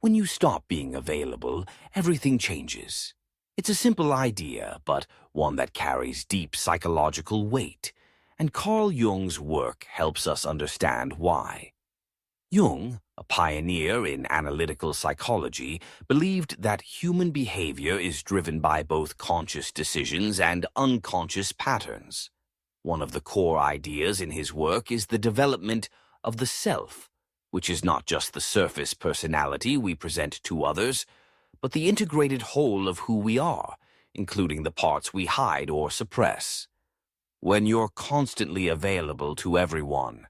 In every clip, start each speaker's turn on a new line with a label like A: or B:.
A: When you stop being available, everything changes. It's a simple idea, but one that carries deep psychological weight, and Carl Jung's work helps us understand why. Jung, a pioneer in analytical psychology, believed that human behavior is driven by both conscious decisions and unconscious patterns. One of the core ideas in his work is the development of the self, which is not just the surface personality we present to others, but the integrated whole of who we are, including the parts we hide or suppress. When you're constantly available to everyone,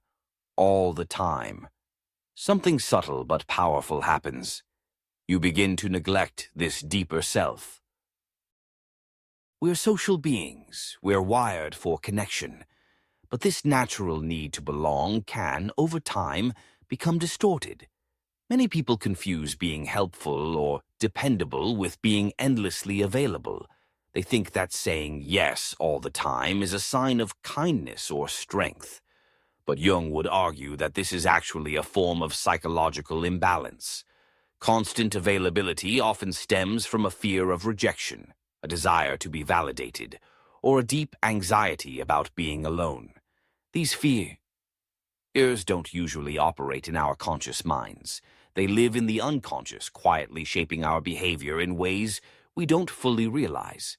A: all the time, something subtle but powerful happens. You begin to neglect this deeper self. We're social beings. We're wired for connection. But this natural need to belong can, over time, become distorted. Many people confuse being helpful or dependable with being endlessly available. They think that saying yes all the time is a sign of kindness or strength. But Jung would argue that this is actually a form of psychological imbalance. Constant availability often stems from a fear of rejection, a desire to be validated, or a deep anxiety about being alone. These fears don't usually operate in our conscious minds. They live in the unconscious, quietly shaping our behavior in ways we don't fully realize.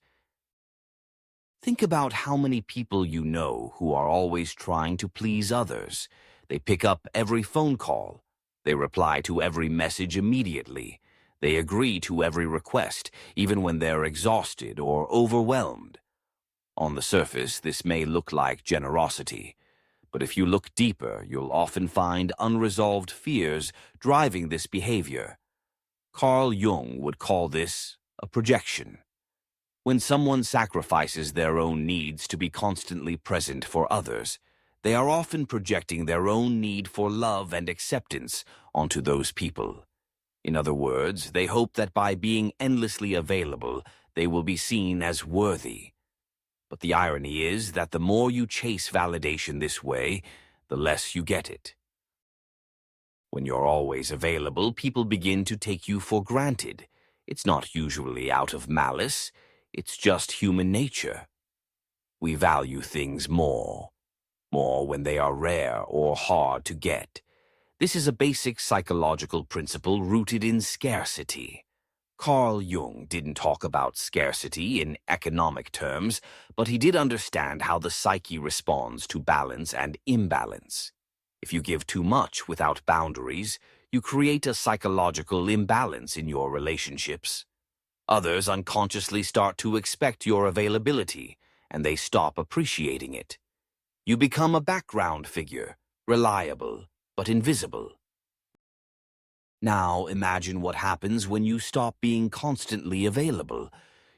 A: Think about how many people you know who are always trying to please others. They pick up every phone call. They reply to every message immediately. They agree to every request, even when they're exhausted or overwhelmed. On the surface, this may look like generosity, but if you look deeper, you'll often find unresolved fears driving this behavior. Carl Jung would call this a projection. When someone sacrifices their own needs to be constantly present for others, they are often projecting their own need for love and acceptance onto those people. In other words, they hope that by being endlessly available, they will be seen as worthy. But the irony is that the more you chase validation this way, the less you get it. When you're always available, people begin to take you for granted. It's not usually out of malice. It's just human nature. We value things more when they are rare or hard to get. This is a basic psychological principle rooted in scarcity. Carl Jung didn't talk about scarcity in economic terms, but he did understand how the psyche responds to balance and imbalance. If you give too much without boundaries, you create a psychological imbalance in your relationships. Others unconsciously start to expect your availability, and they stop appreciating it. You become a background figure, reliable but invisible. Now imagine what happens when you stop being constantly available.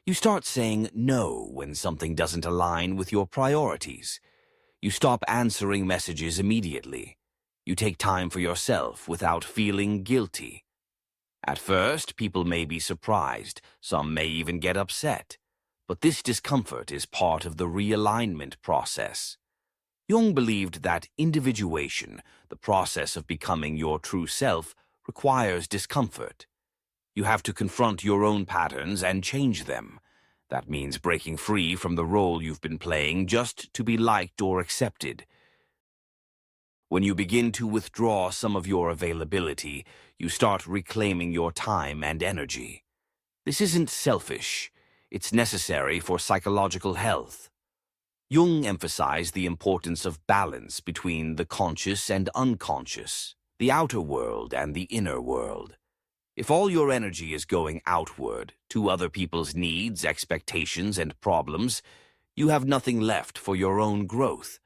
A: You start saying no when something doesn't align with your priorities. You stop answering messages immediately. You take time for yourself without feeling guilty. At first, people may be surprised, some may even get upset. But this discomfort is part of the realignment process. Jung believed that individuation, the process of becoming your true self, requires discomfort. You have to confront your own patterns and change them. That means breaking free from the role you've been playing just to be liked or accepted. When you begin to withdraw some of your availability, you start reclaiming your time and energy. This isn't selfish. It's necessary for psychological health. Jung emphasized the importance of balance between the conscious and unconscious, the outer world and the inner world. If all your energy is going outward, to other people's needs, expectations, and problems, you have nothing left for your own growth.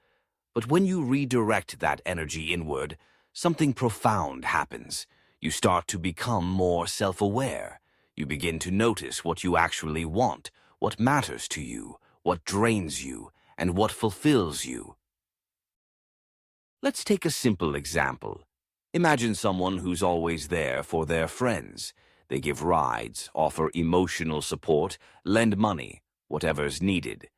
A: But when you redirect that energy inward, something profound happens. You start to become more self-aware. You begin to notice what you actually want, what matters to you, what drains you, and what fulfills you. Let's take a simple example. Imagine someone who's always there for their friends. They give rides, offer emotional support, lend money, whatever's needed.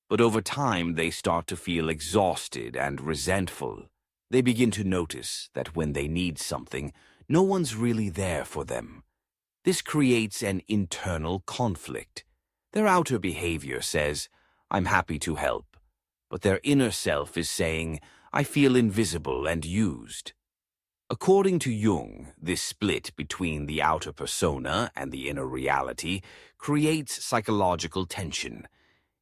A: But over time, they start to feel exhausted and resentful. They begin to notice that when they need something, no one's really there for them. This creates an internal conflict. Their outer behavior says, "I'm happy to help," but their inner self is saying, "I feel invisible and used." According to Jung, this split between the outer persona and the inner reality creates psychological tension.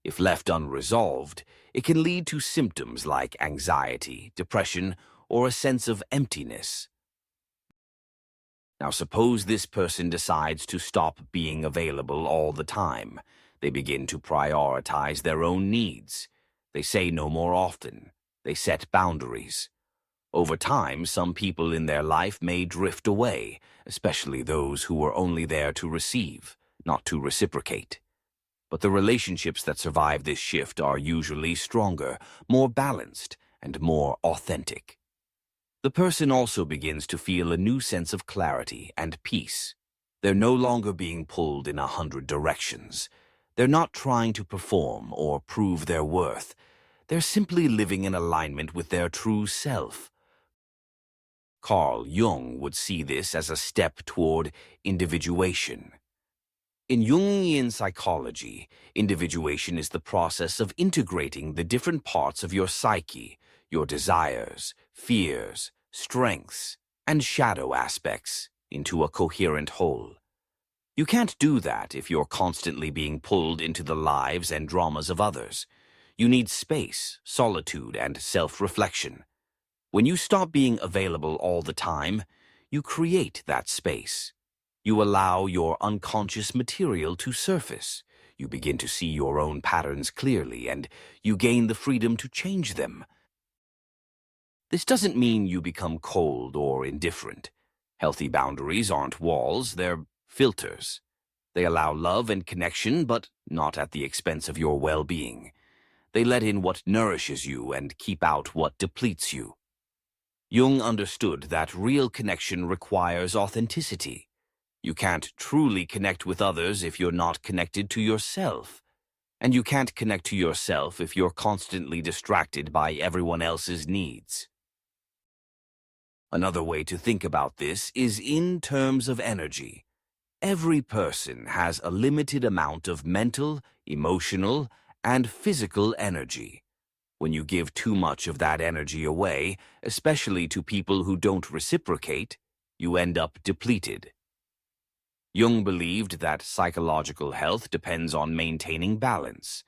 A: If left unresolved, it can lead to symptoms like anxiety, depression, or a sense of emptiness. Now, suppose this person decides to stop being available all the time. They begin to prioritize their own needs. They say no more often. They set boundaries. Over time, some people in their life may drift away, especially those who were only there to receive, not to reciprocate. But the relationships that survive this shift are usually stronger, more balanced, and more authentic. The person also begins to feel a new sense of clarity and peace. They're no longer being pulled in 100 directions. They're not trying to perform or prove their worth. They're simply living in alignment with their true self. Carl Jung would see this as a step toward individuation. In Jungian psychology, individuation is the process of integrating the different parts of your psyche, your desires, fears, strengths, and shadow aspects, into a coherent whole. You can't do that if you're constantly being pulled into the lives and dramas of others. You need space, solitude, and self-reflection. When you stop being available all the time, you create that space. You allow your unconscious material to surface. You begin to see your own patterns clearly, and you gain the freedom to change them. This doesn't mean you become cold or indifferent. Healthy boundaries aren't walls, they're filters. They allow love and connection, but not at the expense of your well-being. They let in what nourishes you and keep out what depletes you. Jung understood that real connection requires authenticity. You can't truly connect with others if you're not connected to yourself. And you can't connect to yourself if you're constantly distracted by everyone else's needs. Another way to think about this is in terms of energy. Every person has a limited amount of mental, emotional, and physical energy. When you give too much of that energy away, especially to people who don't reciprocate, you end up depleted. Jung believed that psychological health depends on maintaining balance.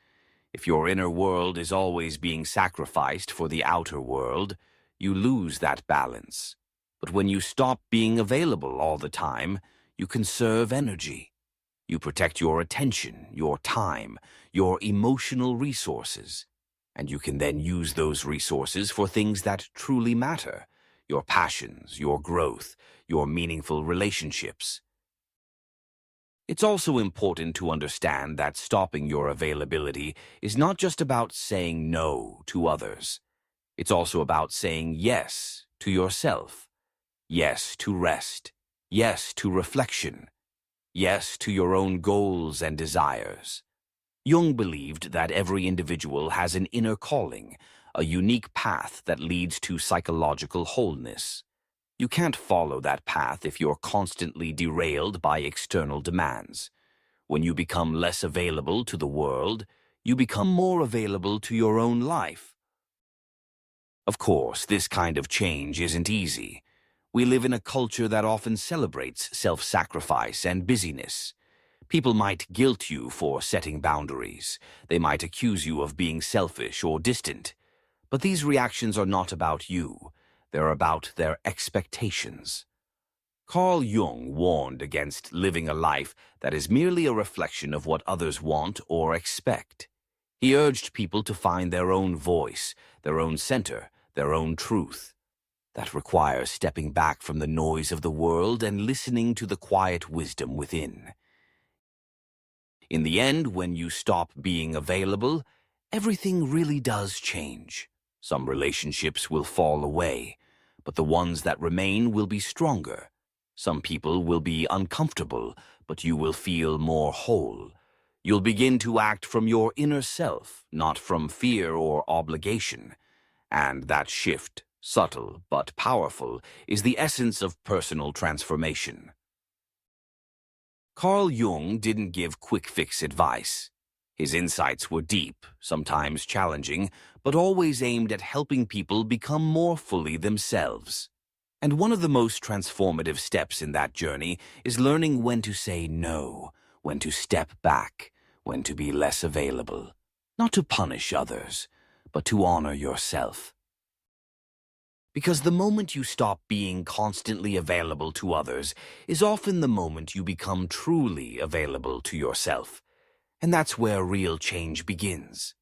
A: If your inner world is always being sacrificed for the outer world, you lose that balance. But when you stop being available all the time, you conserve energy. You protect your attention, your time, your emotional resources. And you can then use those resources for things that truly matter: your passions, your growth, your meaningful relationships. It's also important to understand that stopping your availability is not just about saying no to others. It's also about saying yes to yourself. Yes to rest. Yes to reflection. Yes to your own goals and desires. Jung believed that every individual has an inner calling, a unique path that leads to psychological wholeness. You can't follow that path if you're constantly derailed by external demands. When you become less available to the world, you become more available to your own life. Of course, this kind of change isn't easy. We live in a culture that often celebrates self-sacrifice and busyness. People might guilt you for setting boundaries. They might accuse you of being selfish or distant. But these reactions are not about you. They're about their expectations. Carl Jung warned against living a life that is merely a reflection of what others want or expect. He urged people to find their own voice, their own center, their own truth. That requires stepping back from the noise of the world and listening to the quiet wisdom within. In the end, when you stop being available, everything really does change. Some relationships will fall away, but the ones that remain will be stronger. Some people will be uncomfortable, but you will feel more whole. You'll begin to act from your inner self, not from fear or obligation. And that shift Subtle but powerful is the essence of personal transformation. Carl Jung didn't give quick-fix advice. His insights were deep, sometimes challenging, but always aimed at helping people become more fully themselves. And one of the most transformative steps in that journey is learning when to say no, when to step back, when to be less available. Not to punish others, but to honor yourself. Because the moment you stop being constantly available to others is often the moment you become truly available to yourself. And that's where real change begins.